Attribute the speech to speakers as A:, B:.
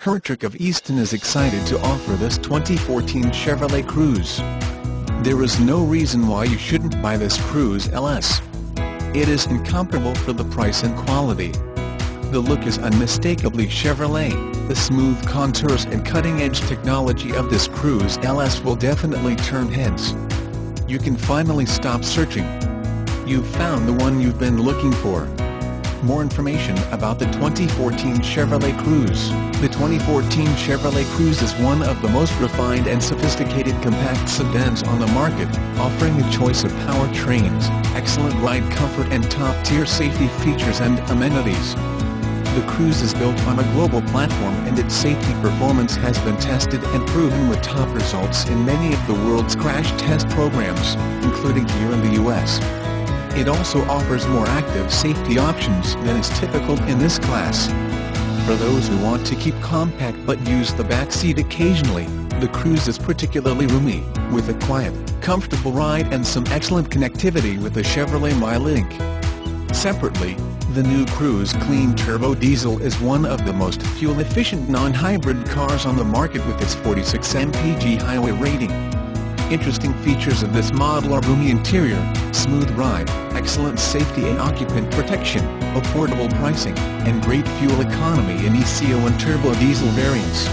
A: Hertrick of Easton is excited to offer this 2014 Chevrolet Cruze. There is no reason why you shouldn't buy this Cruze LS. It is incomparable for the price and quality. The look is unmistakably Chevrolet. The smooth contours and cutting-edge technology of this Cruze LS will definitely turn heads. You can finally stop searching. You've found the one you've been looking for. More information about the 2014 Chevrolet Cruze. The 2014 Chevrolet Cruze is one of the most refined and sophisticated compact sedans on the market, offering a choice of powertrains, excellent ride comfort and top-tier safety features and amenities. The Cruze is built on a global platform and its safety performance has been tested and proven with top results in many of the world's crash test programs, including here in the US. It also offers more active safety options than is typical in this class. For those who want to keep compact but use the back seat occasionally, the Cruze is particularly roomy, with a quiet, comfortable ride and some excellent connectivity with the Chevrolet MyLink. Separately, the new Cruze Clean Turbo Diesel is one of the most fuel-efficient non-hybrid cars on the market with its 46 mpg highway rating. Interesting features of this model are roomy interior, smooth ride, excellent safety and occupant protection, affordable pricing, and great fuel economy in ECO and turbo diesel variants.